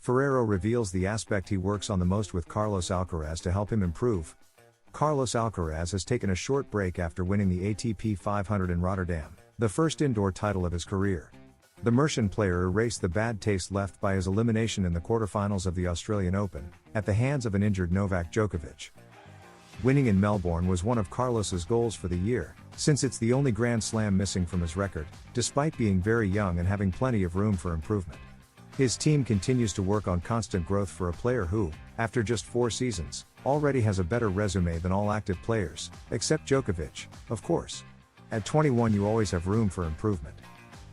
Ferrero reveals the aspect he works on the most with Carlos Alcaraz to help him improve. Carlos Alcaraz has taken a short break after winning the ATP 500 in Rotterdam, the first indoor title of his career. The Mercian player erased the bad taste left by his elimination in the quarterfinals of the Australian Open, at the hands of an injured Novak Djokovic. Winning in Melbourne was one of Carlos's goals for the year, since it's the only Grand Slam missing from his record, despite being very young and having plenty of room for improvement. His team continues to work on constant growth for a player who, after just 4 seasons, already has a better resume than all active players, except Djokovic, of course. At 21 you always have room for improvement.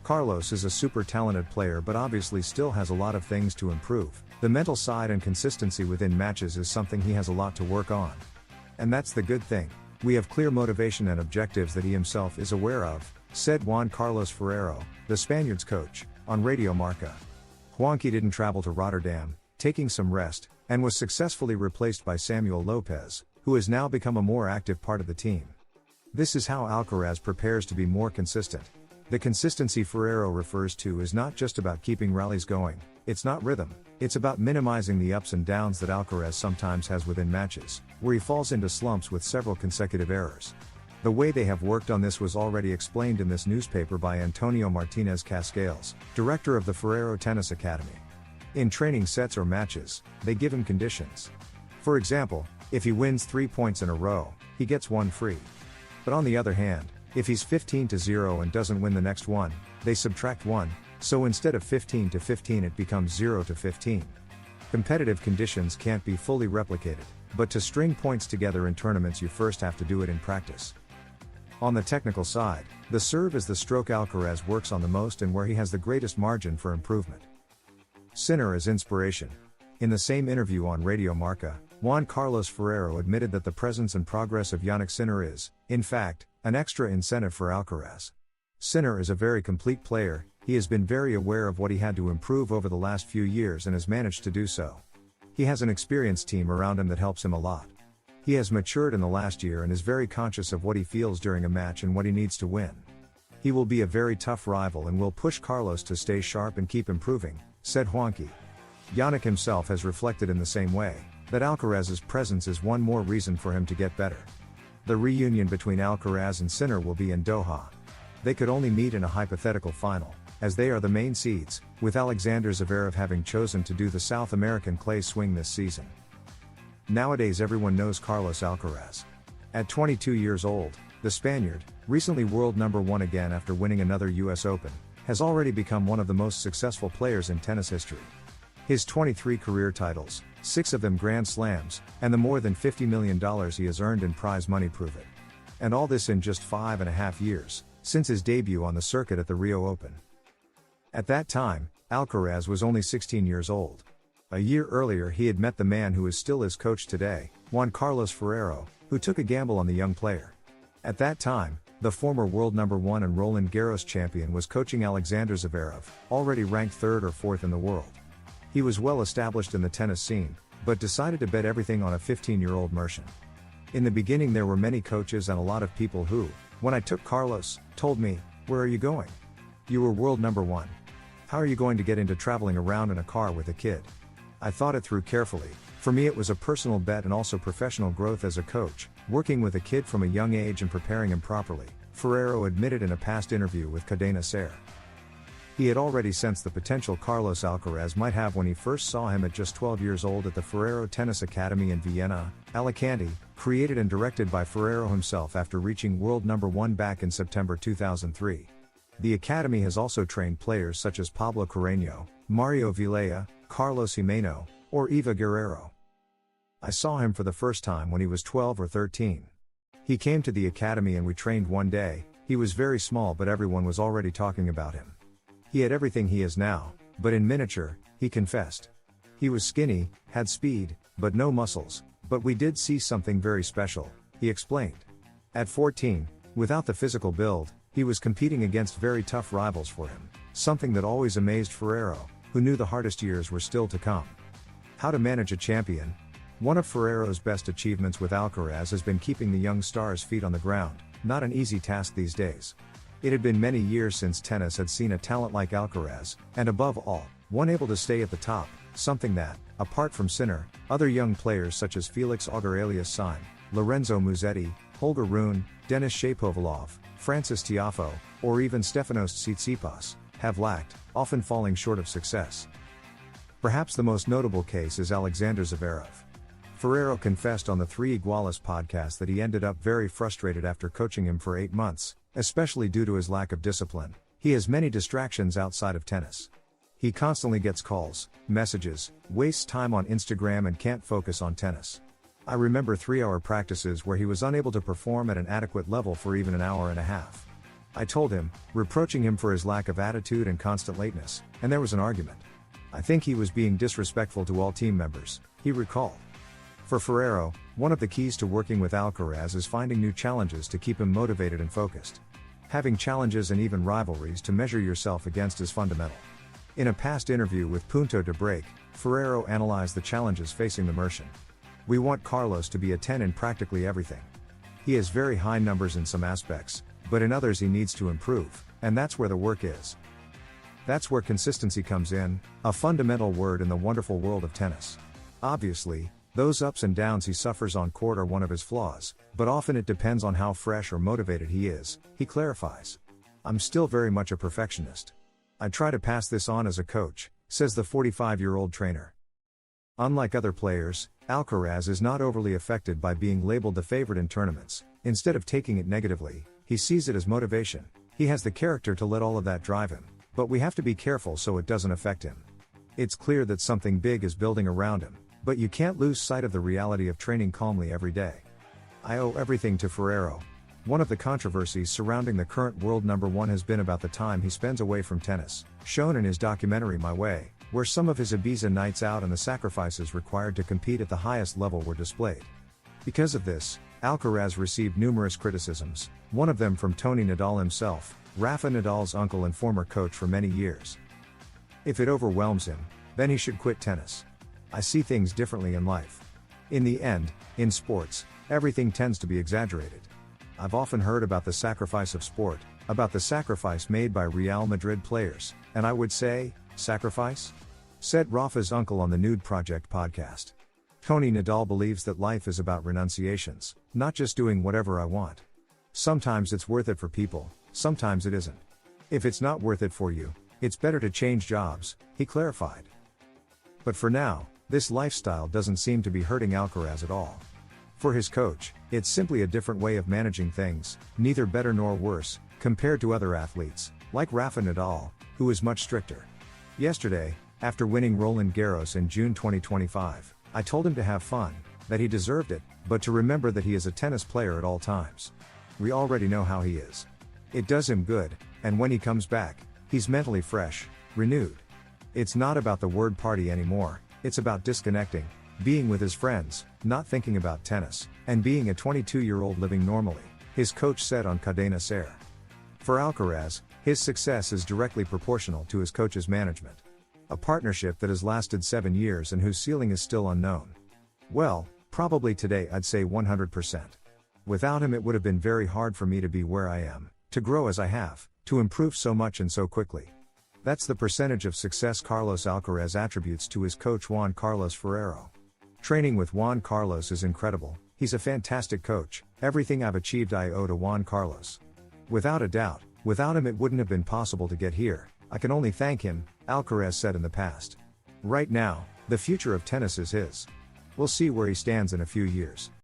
Carlos is a super talented player but obviously still has a lot of things to improve. The mental side and consistency within matches is something he has a lot to work on. And that's the good thing. We have clear motivation and objectives that he himself is aware of, said Juan Carlos Ferrero, the Spaniard's coach, on Radio Marca. Juanqui didn't travel to Rotterdam, taking some rest, and was successfully replaced by Samuel Lopez, who has now become a more active part of the team. This is how Alcaraz prepares to be more consistent. The consistency Ferrero refers to is not just about keeping rallies going, it's not rhythm, it's about minimizing the ups and downs that Alcaraz sometimes has within matches, where he falls into slumps with several consecutive errors. The way they have worked on this was already explained in this newspaper by Antonio Martinez Cascales, director of the Ferrero Tennis Academy. In training sets or matches, they give him conditions. For example, if he wins 3 points in a row, he gets 1 free. But on the other hand, if he's 15-0 and doesn't win the next one, they subtract 1, so instead of 15-15 it becomes 0-15. Competitive conditions can't be fully replicated, but to string points together in tournaments you first have to do it in practice. On the technical side, the serve is the stroke Alcaraz works on the most and where he has the greatest margin for improvement. Sinner as inspiration. In the same interview on Radio Marca, Juan Carlos Ferrero admitted that the presence and progress of Jannik Sinner is, in fact, an extra incentive for Alcaraz. Sinner is a very complete player, he has been very aware of what he had to improve over the last few years and has managed to do so. He has an experienced team around him that helps him a lot. He has matured in the last year and is very conscious of what he feels during a match and what he needs to win. He will be a very tough rival and will push Carlos to stay sharp and keep improving, said Juanqui. Jannik himself has reflected in the same way, that Alcaraz's presence is one more reason for him to get better. The reunion between Alcaraz and Sinner will be in Doha. They could only meet in a hypothetical final, as they are the main seeds, with Alexander Zverev having chosen to do the South American clay swing this season. Nowadays everyone knows Carlos Alcaraz. At 22 years old, the Spaniard, recently world number 1 again after winning another US Open, has already become one of the most successful players in tennis history. His 23 career titles, 6 of them Grand Slams, and the more than $50 million he has earned in prize money prove it. And all this in just 5.5 years, since his debut on the circuit at the Rio Open. At that time, Alcaraz was only 16 years old. A year earlier he had met the man who is still his coach today, Juan Carlos Ferrero, who took a gamble on the young player. At that time, the former world number 1 and Roland Garros champion was coaching Alexander Zverev, already ranked 3rd or 4th in the world. He was well established in the tennis scene, but decided to bet everything on a 15-year-old Mercian. In the beginning there were many coaches and a lot of people who, when I took Carlos, told me, "Where are you going? You were world number 1. How are you going to get into traveling around in a car with a kid?" I thought it through carefully. For me it was a personal bet and also professional growth as a coach, working with a kid from a young age and preparing him properly, Ferrero admitted in a past interview with Cadena Ser. He had already sensed the potential Carlos Alcaraz might have when he first saw him at just 12 years old at the Ferrero Tennis Academy in Vienna, Alicante, created and directed by Ferrero himself after reaching world number 1 back in September 2003. The academy has also trained players such as Pablo Carreño, Mario Vilella, Carlos Jimeno, or Eva Guerrero. I saw him for the first time when he was 12 or 13. He came to the academy and we trained one day. He was very small but everyone was already talking about him. He had everything he is now, but in miniature, he confessed. He was skinny, had speed, but no muscles, but we did see something very special, he explained. At 14, without the physical build, he was competing against very tough rivals for him, something that always amazed Ferrero, who knew the hardest years were still to come. How to manage a champion? One of Ferrero's best achievements with Alcaraz has been keeping the young star's feet on the ground, not an easy task these days. It had been many years since tennis had seen a talent like Alcaraz, and above all, One able to stay at the top, something that, apart from Sinner, other young players such as Felix Auger-Aliassime, Lorenzo Musetti, Holger Rune, Denis Shapovalov, Francis Tiafoe, or even Stefanos Tsitsipas, have lacked, often falling short of success. Perhaps the most notable case is Alexander Zverev. Ferrero confessed on the Three Igualas podcast that he ended up very frustrated after coaching him for 8 months, especially due to his lack of discipline. He has many distractions outside of tennis. He constantly gets calls, messages, wastes time on Instagram and can't focus on tennis. I remember 3-hour practices where he was unable to perform at an adequate level for even an hour and a half. I told him, reproaching him for his lack of attitude and constant lateness, and there was an argument. I think he was being disrespectful to all team members, he recalled. For Ferrero, one of the keys to working with Alcaraz is finding new challenges to keep him motivated and focused. Having challenges and even rivalries to measure yourself against is fundamental. In a past interview with Punto de Break, Ferrero analyzed the challenges facing the Mercian. We want Carlos to be a 10 in practically everything. He has very high numbers in some aspects, but in others he needs to improve, and that's where the work is. That's where consistency comes in, a fundamental word in the wonderful world of tennis. Obviously, those ups and downs he suffers on court are one of his flaws, but often it depends on how fresh or motivated he is, he clarifies. I'm still very much a perfectionist. I try to pass this on as a coach, says the 45-year-old trainer. Unlike other players, Alcaraz is not overly affected by being labeled the favorite in tournaments. Instead of taking it negatively, he sees it as motivation. He has the character to let all of that drive him, but we have to be careful so it doesn't affect him. It's clear that something big is building around him, but you can't lose sight of the reality of training calmly every day. I owe everything to Ferrero. One of the controversies surrounding the current world number one has been about the time he spends away from tennis, shown in his documentary My Way, where some of his Ibiza nights out and the sacrifices required to compete at the highest level were displayed. Because of this, Alcaraz received numerous criticisms, one of them from Tony Nadal himself, Rafa Nadal's uncle and former coach for many years. If it overwhelms him, then he should quit tennis. I see things differently in life. In the end, in sports, everything tends to be exaggerated. I've often heard about the sacrifice of sport, about the sacrifice made by Real Madrid players, and I would say, sacrifice? Said Rafa's uncle on the Nude Project podcast. Tony Nadal believes that life is about renunciations, not just doing whatever I want. Sometimes it's worth it for people, sometimes it isn't. If it's not worth it for you, it's better to change jobs, he clarified. But for now, this lifestyle doesn't seem to be hurting Alcaraz at all. For his coach, it's simply a different way of managing things, neither better nor worse, compared to other athletes, like Rafa Nadal, who is much stricter. Yesterday, after winning Roland Garros in June 2025, I told him to have fun, that he deserved it, but to remember that he is a tennis player at all times. We already know how he is. It does him good, and when he comes back, he's mentally fresh, renewed. It's not about the word party anymore, it's about disconnecting, being with his friends, not thinking about tennis, and being a 22-year-old living normally, his coach said on Cadena Ser. For Alcaraz, his success is directly proportional to his coach's management. A partnership that has lasted 7 years and whose ceiling is still unknown. Well, probably today I'd say 100%. Without him it would have been very hard for me to be where I am, to grow as I have, to improve so much and so quickly. That's the percentage of success Carlos Alcaraz attributes to his coach Juan Carlos Ferrero. Training with Juan Carlos is incredible, he's a fantastic coach, everything I've achieved I owe to Juan Carlos. Without a doubt, without him it wouldn't have been possible to get here, I can only thank him, Alcaraz said in the past. Right now, the future of tennis is his. We'll see where he stands in a few years.